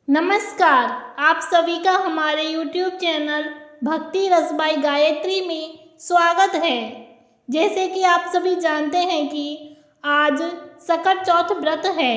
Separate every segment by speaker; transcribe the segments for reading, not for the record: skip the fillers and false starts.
Speaker 1: नमस्कार। आप सभी का हमारे YouTube चैनल भक्ति रस बाई गायत्री में स्वागत है। जैसे कि आप सभी जानते हैं कि आज सकट चौथ व्रत है।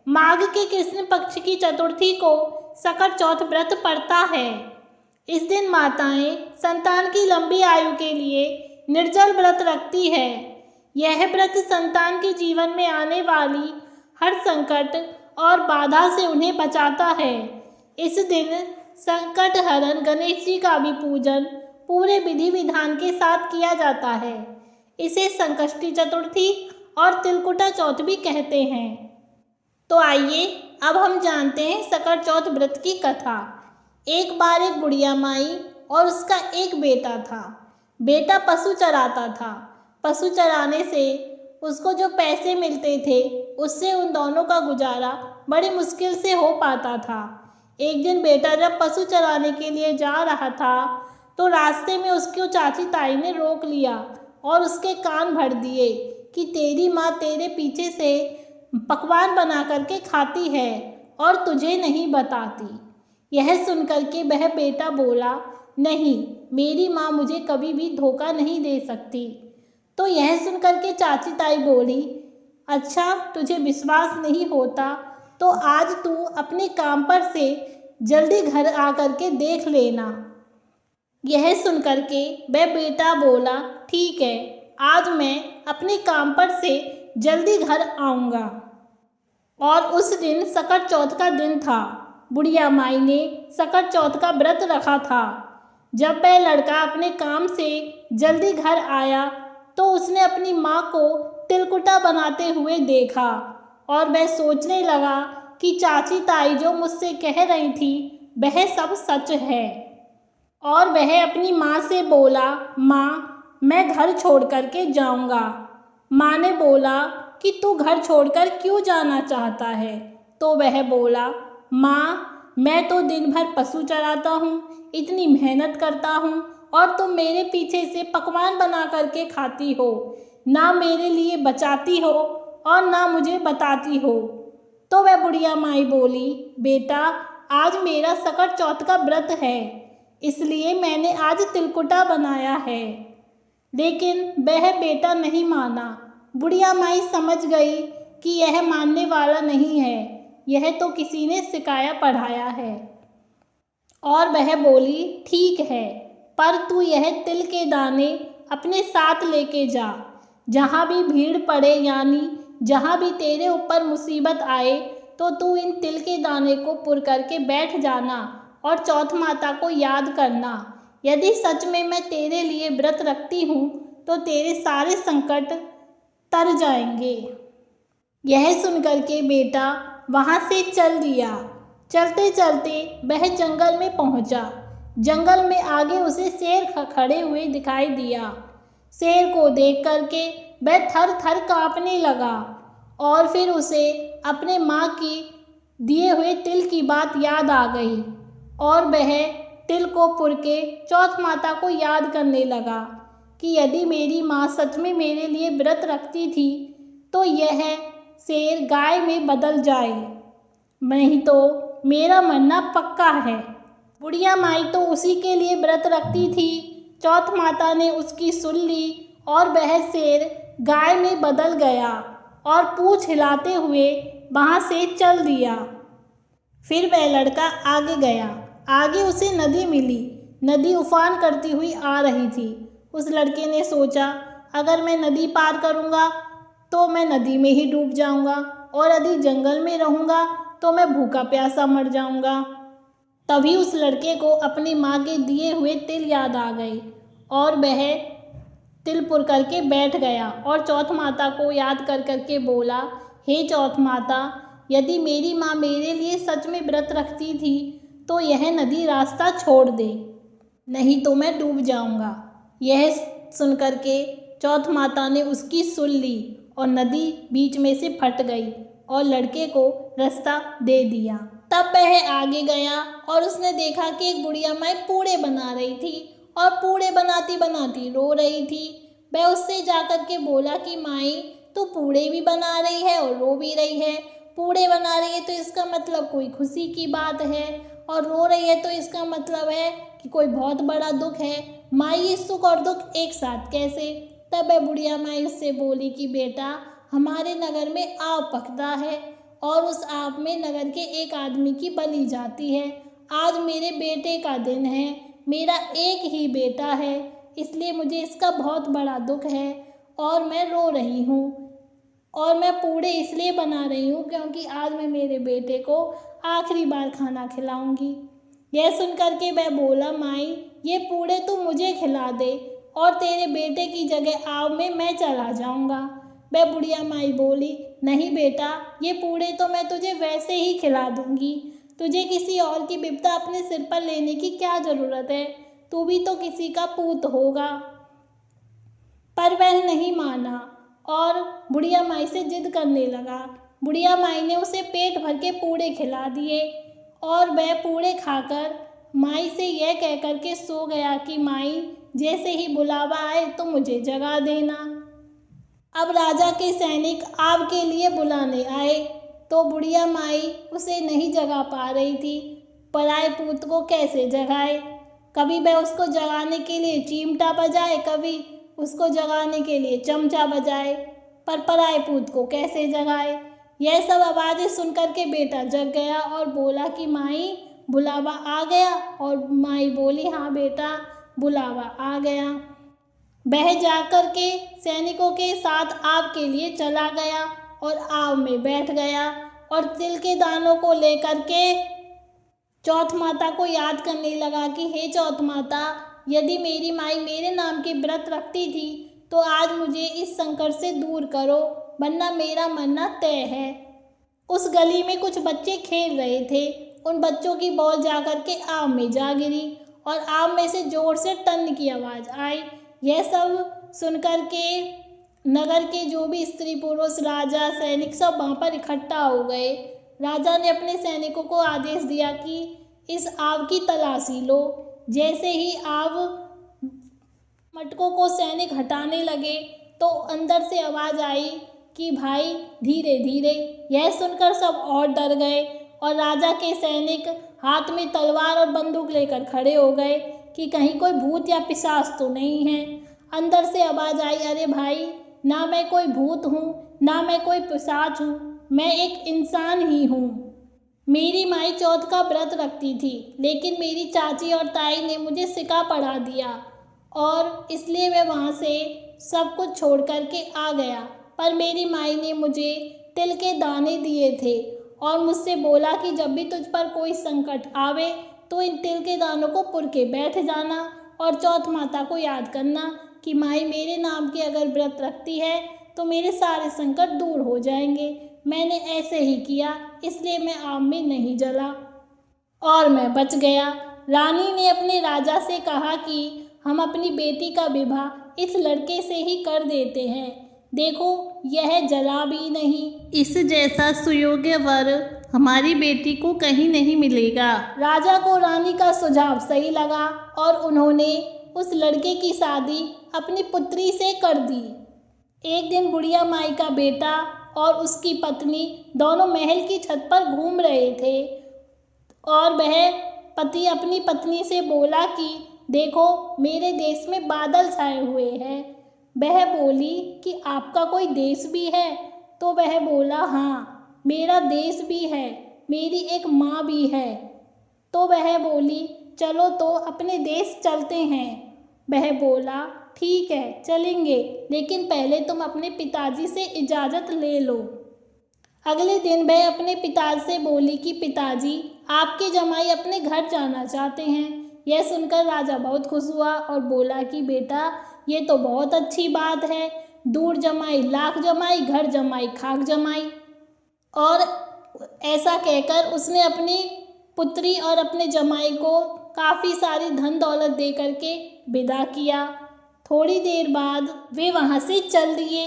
Speaker 1: माघ के कृष्ण पक्ष की चतुर्थी को सकट चौथ व्रत पड़ता है। इस दिन माताएं संतान की लंबी आयु के लिए निर्जल व्रत रखती है। यह व्रत संतान के जीवन में आने वाली हर संकट और बाधा से उन्हें बचाता है। इस दिन संकट हरण गणेश जी का भी पूजन पूरे विधि विधान के साथ किया जाता है। इसे संकष्टी चतुर्थी और तिलकुटा चौथ भी कहते हैं। तो आइए अब हम जानते हैं सकट चौथ व्रत की कथा। एक बार एक बुढ़िया माई और उसका एक बेटा था। बेटा पशु चराता था। पशु चराने से उसको जो पैसे मिलते थे उससे उन दोनों का गुजारा बड़ी मुश्किल से हो पाता था। एक दिन बेटा जब पशु चराने के लिए जा रहा था तो रास्ते में उसकी चाची ताई ने रोक लिया और उसके कान भर दिए कि तेरी माँ तेरे पीछे से पकवान बना करके खाती है और तुझे नहीं बताती। यह सुनकर के वह बेटा बोला, नहीं, मेरी माँ मुझे कभी भी धोखा नहीं दे सकती। तो यह सुनकर के चाची ताई बोली, अच्छा तुझे विश्वास नहीं होता तो आज तू अपने काम पर से जल्दी घर आकर के देख लेना। यह सुनकर के वह बेटा बोला, ठीक है, आज मैं अपने काम पर से जल्दी घर आऊँगा। और उस दिन सकट चौथ का दिन था। बुढ़िया माई ने सकट चौथ का व्रत रखा था। जब वह लड़का अपने काम से जल्दी घर आया तो उसने अपनी माँ को तिलकुटा बनाते हुए देखा और वह सोचने लगा कि चाची ताई जो मुझसे कह रही थी वह सब सच है। और वह अपनी माँ से बोला, माँ मैं घर छोड़ कर के जाऊँगा। माँ ने बोला कि तू घर छोड़कर क्यों जाना चाहता है? तो वह बोला, माँ मैं तो दिन भर पशु चराता हूँ, इतनी मेहनत करता हूँ और तुम मेरे पीछे से पकवान बना करके खाती हो, ना मेरे लिए बचाती हो और ना मुझे बताती हो। तो वह बुढ़िया माई बोली, बेटा आज मेरा सकट चौथ का व्रत है, इसलिए मैंने आज तिलकुटा बनाया है। लेकिन वह बेटा नहीं माना। बुढ़िया माई समझ गई कि यह मानने वाला नहीं है, यह तो किसी ने सिखाया पढ़ाया है। और वह बोली, ठीक है, पर तू यह तिल के दाने अपने साथ लेके जा। जहाँ भी भीड़ पड़े यानी जहाँ भी तेरे ऊपर मुसीबत आए तो तू इन तिल के दाने को पुर करके बैठ जाना और चौथ माता को याद करना। यदि सच में मैं तेरे लिए व्रत रखती हूँ तो तेरे सारे संकट तर जाएंगे। यह सुनकर के बेटा वहाँ से चल दिया। चलते चलते वह जंगल में पहुँचा। जंगल में आगे उसे शेर खड़े हुए दिखाई दिया। शेर को देख करके वह थर थर काँपने लगा और फिर उसे अपने माँ की दिए हुए तिल की बात याद आ गई और वह तिल को पुर के चौथ माता को याद करने लगा कि यदि मेरी माँ सच में मेरे लिए व्रत रखती थी तो यह शेर गाय में बदल जाए, नहीं तो मेरा मरना पक्का है। बुढ़िया माई तो उसी के लिए व्रत रखती थी। चौथ माता ने उसकी सुन ली और वह शेर गाय में बदल गया और पूँछ हिलाते हुए वहाँ से चल दिया। फिर वह लड़का आगे गया। आगे उसे नदी मिली। नदी उफान करती हुई आ रही थी। उस लड़के ने सोचा, अगर मैं नदी पार करूँगा तो मैं नदी में ही डूब जाऊँगा और यदि जंगल में रहूँगा तो मैं भूखा प्यासा मर जाऊँगा। तभी उस लड़के को अपनी माँ के दिए हुए तिल याद आ गए और वह तिल पुर करके बैठ गया और चौथ माता को याद कर करके बोला, हे चौथ माता, यदि मेरी माँ मेरे लिए सच में व्रत रखती थी तो यह नदी रास्ता छोड़ दे, नहीं तो मैं डूब जाऊँगा। यह सुन करके चौथ माता ने उसकी सुन ली और नदी बीच में से फट गई और लड़के को रास्ता दे दिया। तब वह आगे गया और उसने देखा कि एक बुढ़िया माई पूड़े बना रही थी और पूड़े बनाती बनाती रो रही थी। वह उससे जाकर के बोला कि माई तू पूड़े भी बना रही है और रो भी रही है, पूड़े बना रही है तो इसका मतलब कोई खुशी की बात है, और रो रही है तो इसका मतलब है कि कोई बहुत बड़ा दुख है। माई ये सुख और दुख एक साथ कैसे? तब वह बुढ़िया माई उससे बोली कि बेटा, हमारे नगर में आव पकता है और उस आव में नगर के एक आदमी की बलि जाती है। आज मेरे बेटे का दिन है, मेरा एक ही बेटा है, इसलिए मुझे इसका बहुत बड़ा दुख है और मैं रो रही हूँ। और मैं पूड़े इसलिए बना रही हूँ क्योंकि आज मैं मेरे बेटे को आखिरी बार खाना खिलाऊंगी। यह सुनकर के वह बोला, माई ये पूड़े तू मुझे खिला दे और तेरे बेटे की जगह आव में मैं चला जाऊंगा। वह बुढ़िया माई बोली, नहीं बेटा, ये पूड़े तो मैं तुझे वैसे ही खिला दूंगी। तुझे किसी और की विपदा अपने सिर पर लेने की क्या ज़रूरत है? तू भी तो किसी का पूत होगा। पर वह नहीं माना और बुढ़िया माई से जिद करने लगा। बुढ़िया माई ने उसे पेट भर के पूड़े खिला दिए और वह पूड़े खाकर माई से यह कह कर के सो गया कि माई जैसे ही बुलावा आए तो मुझे जगा देना। अब राजा के सैनिक आव के लिए बुलाने आए तो बुढ़िया माई उसे नहीं जगा पा रही थी। पराए पूत को कैसे जगाए? कभी वह उसको जगाने के लिए चिमटा बजाए, कभी उसको जगाने के लिए चमचा बजाए, पर पराए पूत को कैसे जगाए? यह सब आवाज़ें सुनकर के बेटा जग गया और बोला कि माई बुलावा आ गया। और माई बोली, हाँ बेटा, बुलावा आ गया। वह जाकर के सैनिकों के साथ आव के लिए चला गया और आव में बैठ गया और तिल के दानों को लेकर के चौथ माता को याद करने लगा कि हे चौथ माता, यदि मेरी माई मेरे नाम के व्रत रखती थी तो आज मुझे इस संकट से दूर करो, वरना मेरा मरना तय है। उस गली में कुछ बच्चे खेल रहे थे। उन बच्चों की बॉल जाकर के आम में जा गिरी और आम में से जोर से टन की आवाज़ आई। यह सब सुनकर के नगर के जो भी स्त्री पुरुष, राजा, सैनिक सब वहाँ पर इकट्ठा हो गए। राजा ने अपने सैनिकों को आदेश दिया कि इस आव की तलाशी लो। जैसे ही आव मटकों को सैनिक हटाने लगे तो अंदर से आवाज़ आई कि भाई धीरे धीरे। यह सुनकर सब और डर गए और राजा के सैनिक हाथ में तलवार और बंदूक लेकर खड़े हो गए कि कहीं कोई भूत या पिशाच तो नहीं है। अंदर से आवाज़ आई, अरे भाई, ना मैं कोई भूत हूँ ना मैं कोई पिशाच हूँ, मैं एक इंसान ही हूँ। मेरी माई चौथ का व्रत रखती थी, लेकिन मेरी चाची और ताई ने मुझे सिका पढ़ा दिया और इसलिए मैं वहाँ से सब कुछ छोड़ कर के आ गया। पर मेरी माई ने मुझे तिल के दाने दिए थे और मुझसे बोला कि जब भी तुझ पर कोई संकट आवे तो इन तिल के दानों को पुर के बैठ जाना और चौथ माता को याद करना कि माई मेरे नाम के अगर व्रत रखती है तो मेरे सारे संकट दूर हो जाएंगे। मैंने ऐसे ही किया, इसलिए मैं आग में नहीं जला और मैं बच गया। रानी ने अपने राजा से कहा कि हम अपनी बेटी का विवाह इस लड़के से ही कर देते हैं। देखो, यह जला भी नहीं, इस जैसा सुयोग्य वर हमारी बेटी को कहीं नहीं मिलेगा। राजा को रानी का सुझाव सही लगा और उन्होंने उस लड़के की शादी अपनी पुत्री से कर दी। एक दिन बुढ़िया माई का बेटा और उसकी पत्नी दोनों महल की छत पर घूम रहे थे और वह पति अपनी पत्नी से बोला कि देखो, मेरे देश में बादल छाए हुए हैं। वह बोली कि आपका कोई देश भी है? तो वह बोला, हाँ, मेरा देश भी है, मेरी एक माँ भी है। तो वह बोली, चलो तो अपने देश चलते हैं। वह बोला, ठीक है, चलेंगे, लेकिन पहले तुम अपने पिताजी से इजाज़त ले लो। अगले दिन वह अपने पिताजी से बोली कि पिताजी, आपके जमाई अपने घर जाना चाहते हैं। यह सुनकर राजा बहुत खुश हुआ और बोला कि बेटा, ये तो बहुत अच्छी बात है। दूर जमाई लाख जमाई, घर जमाई खाक जमाई। और ऐसा कहकर उसने अपनी पुत्री और अपने जमाई को काफ़ी सारी धन दौलत दे करके विदा किया। थोड़ी देर बाद वे वहाँ से चल दिए।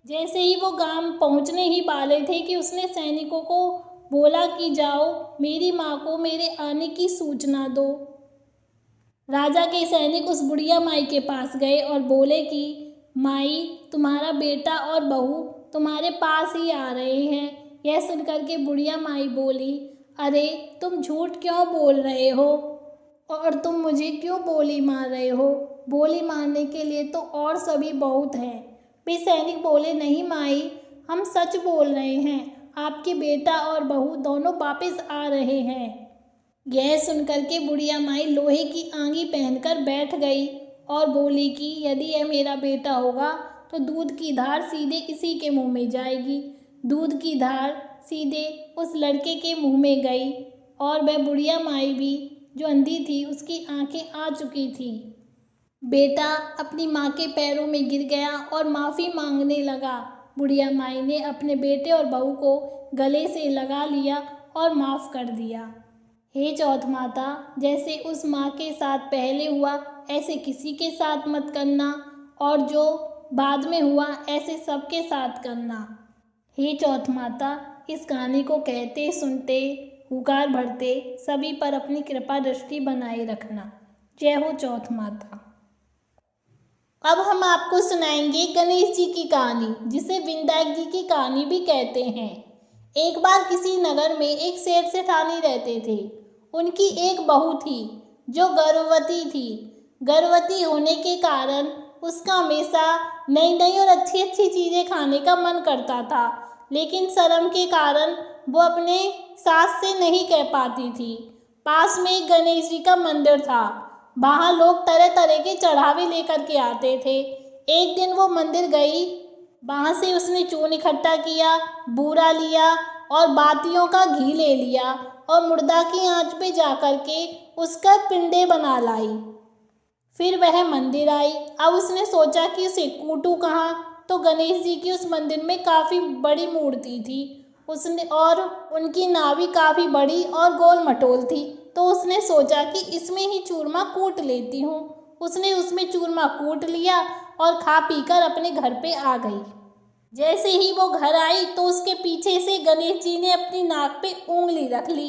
Speaker 1: जैसे ही वो गांव पहुँचने ही वाले थे कि उसने सैनिकों को बोला कि जाओ, मेरी माँ को मेरे आने की सूचना दो। राजा के सैनिक उस बुढ़िया माई के पास गए और बोले कि माई, तुम्हारा बेटा और बहू तुम्हारे पास ही आ रहे हैं। यह सुनकर के बुढ़िया माई बोली, अरे तुम झूठ क्यों बोल रहे हो और तुम मुझे क्यों बोली मार रहे हो? बोली मारने के लिए तो और सभी बहुत हैं। वे सैनिक बोले, नहीं माई, हम सच बोल रहे हैं, आपके बेटा और बहू दोनों वापस आ रहे हैं। यह सुनकर के बुढ़िया माई लोहे की आंगी पहनकर बैठ गई और बोली कि यदि यह मेरा बेटा होगा तो दूध की धार सीधे इसी के मुंह में जाएगी। दूध की धार सीधे उस लड़के के मुंह में गई और वह बुढ़िया माई भी जो अंधी थी उसकी आंखें आ चुकी थी। बेटा अपनी माँ के पैरों में गिर गया और माफ़ी मांगने लगा। बुढ़िया माई ने अपने बेटे और बहू को गले से लगा लिया और माफ़ कर दिया। हे चौथ माता, जैसे उस माँ के साथ पहले हुआ ऐसे किसी के साथ मत करना और जो बाद में हुआ ऐसे सबके साथ करना। हे चौथ माता, इस कहानी को कहते सुनते हुकार भरते सभी पर अपनी कृपा दृष्टि बनाए रखना। जय हो चौथ माता। अब हम आपको सुनाएंगे गणेश जी की कहानी, जिसे विनायक जी की कहानी भी कहते हैं। एक बार किसी नगर में एक सेठ सेठानी रहते थे। उनकी एक बहू थी जो गर्भवती थी। गर्भवती होने के कारण उसका हमेशा नई नई और अच्छी अच्छी चीज़ें खाने का मन करता था, लेकिन शर्म के कारण वो अपने सास से नहीं कह पाती थी। पास में एक गणेश जी का मंदिर था। वहाँ लोग तरह तरह के चढ़ावे लेकर के आते थे। एक दिन वो मंदिर गई, वहाँ से उसने चून इकट्ठा किया, बूरा लिया और बातियों का घी ले लिया और मुर्दा की आंच पे जाकर के उसका पिंडे बना लाई। फिर वह मंदिर आई। अब उसने सोचा कि उसे कूटू कहाँ, तो गणेश जी की उस मंदिर में काफ़ी बड़ी मूर्ति थी उसने, और उनकी नाभि काफ़ी बड़ी और गोल मटोल थी। तो उसने सोचा कि इसमें ही चूरमा कूट लेती हूँ। उसने उसमें चूरमा कूट लिया और खा पीकर अपने घर पे आ गई। जैसे ही वो घर आई तो उसके पीछे से गणेश जी ने अपनी नाक पे उंगली रख ली।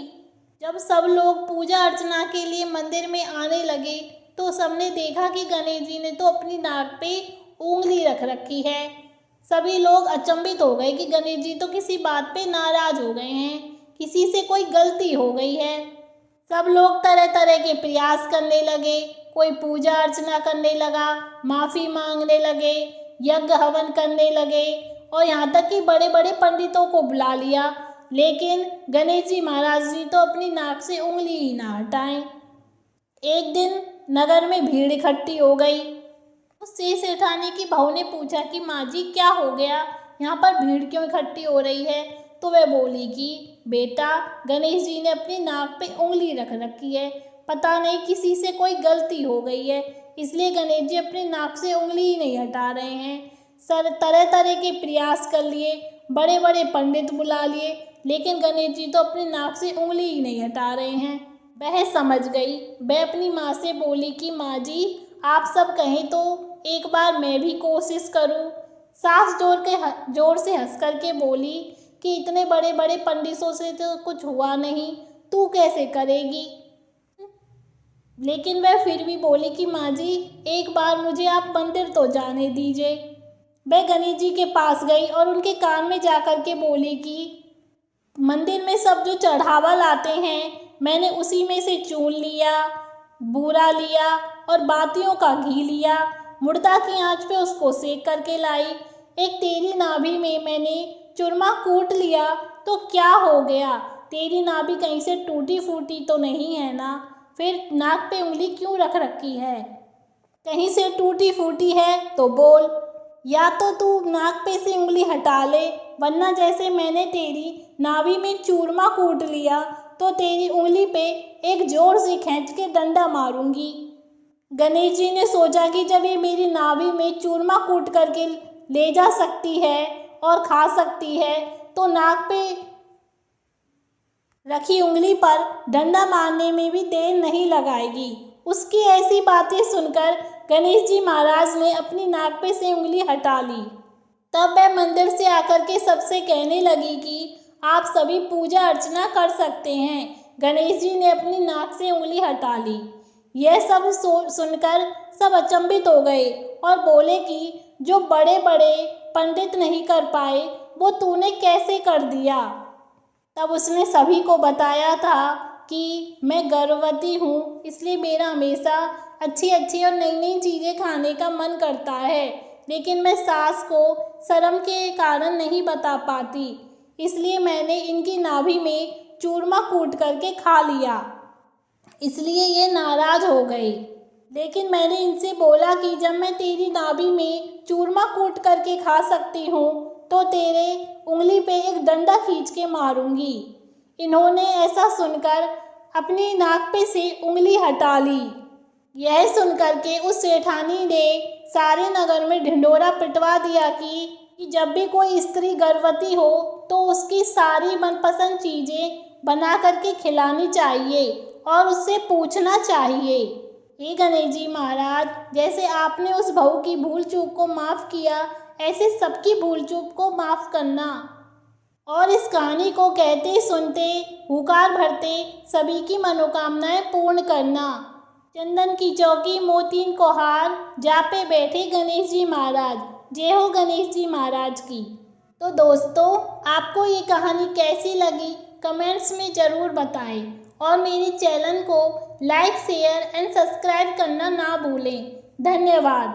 Speaker 1: जब सब लोग पूजा अर्चना के लिए मंदिर में आने लगे तो सबने देखा कि गणेश जी ने तो अपनी नाक पे उंगली रख रखी है। सभी लोग अचंभित हो गए कि गणेश जी तो किसी बात पे नाराज हो गए हैं, किसी से कोई गलती हो गई है। सब लोग तरह तरह के प्रयास करने लगे। कोई पूजा अर्चना करने लगा, माफ़ी मांगने लगे, यज्ञ हवन करने लगे और यहाँ तक कि बड़े बड़े पंडितों को बुला लिया, लेकिन गणेश जी महाराज जी तो अपनी नाक से उंगली ही ना हटाएं। एक दिन नगर में भीड़ इकट्ठी हो गई। उससे सेठानी की बहू ने पूछा कि माँ जी क्या हो गया, यहाँ पर भीड़ क्यों इकट्ठी हो रही है? तो वह बोली कि बेटा, गणेश जी ने अपनी नाक पे उंगली रख रखी है, पता नहीं किसी से कोई गलती हो गई है, इसलिए गणेश जी अपनी नाक से उंगली ही नहीं हटा रहे हैं। सर तरह तरह के प्रयास कर लिए, बड़े बड़े पंडित बुला लिए, लेकिन गणेश जी तो अपनी नाक से उंगली ही नहीं हटा रहे हैं। वह समझ गई। वह अपनी माँ से बोली कि माँ जी, आप सब कहें तो एक बार मैं भी कोशिश करूं। सास जोर से हंस करके बोली कि इतने बड़े बड़े पंडितों से तो कुछ हुआ नहीं, तू कैसे करेगी? लेकिन वह फिर भी बोली कि माँ जी, एक बार मुझे आप मंदिर तो जाने दीजिए। वह गणेश जी के पास गई और उनके कान में जाकर के बोली कि मंदिर में सब जो चढ़ावा लाते हैं, मैंने उसी में से चून लिया, बूरा लिया और बातियों का घी लिया, मुर्दा की आंच पे उसको सेक करके लाई। एक तेरी नाभि में मैंने चूरमा कूट लिया, तो क्या हो गया? तेरी नाभि कहीं से टूटी फूटी तो नहीं है ना? फिर नाक पे उंगली क्यों रख रखी है? कहीं से टूटी फूटी है तो बोल, या तो तू नाक पे से उंगली हटा ले, वरना जैसे मैंने तेरी नाभि में चूरमा कूट लिया तो तेरी उंगली पे एक जोर से खींच के डंडा मारूंगी। गणेश जी ने सोचा कि जब ये मेरी नाभि में चूरमा कूट करके ले जा सकती है और खा सकती है, तो नाक पे रखी उंगली पर डंडा मारने में भी देर नहीं लगाएगी। उसकी ऐसी बातें सुनकर गणेश जी महाराज ने अपनी नाक पे से उंगली हटा ली। तब वह मंदिर से आकर के सबसे कहने लगी कि आप सभी पूजा अर्चना कर सकते हैं। गणेश जी ने अपनी नाक से उंगली हटा ली। यह सब सुनकर सब अचंभित हो गए और बोले कि जो बड़े बड़े पंडित नहीं कर पाए वो तूने कैसे कर दिया? तब उसने सभी को बताया था कि मैं गर्भवती हूँ, इसलिए मेरा हमेशा अच्छी अच्छी और नई नई चीज़ें खाने का मन करता है, लेकिन मैं सास को शर्म के कारण नहीं बता पाती, इसलिए मैंने इनकी नाभि में चूरमा कूट करके खा लिया, इसलिए ये नाराज़ हो गई। लेकिन मैंने इनसे बोला कि जब मैं तेरी नाभि में चूरमा कूट करके खा सकती हूँ तो तेरे उंगली पे एक डंडा खींच के मारूंगी। इन्होंने ऐसा सुनकर अपनी नाक पे से उंगली हटा ली। यह सुनकर के उस सेठानी ने सारे नगर में ढिंढोरा पिटवा दिया कि जब भी कोई स्त्री गर्भवती हो तो उसकी सारी मनपसंद चीज़ें बना करके खिलानी चाहिए और उससे पूछना चाहिए, हे गणेश जी महाराज, जैसे आपने उस बहू की भूल चूक को माफ़ किया, ऐसे सबकी भूल चूक को माफ़ करना और इस कहानी को कहते सुनते हुकार भरते सभी की मनोकामनाएं पूर्ण करना। चंदन की चौकी मोतीन को हार, जा पे बैठे गणेश जी महाराज। जय हो गणेश जी महाराज की। तो दोस्तों, आपको ये कहानी कैसी लगी कमेंट्स में ज़रूर बताएं और मेरे चैनल को लाइक शेयर एंड सब्सक्राइब करना ना भूलें। धन्यवाद।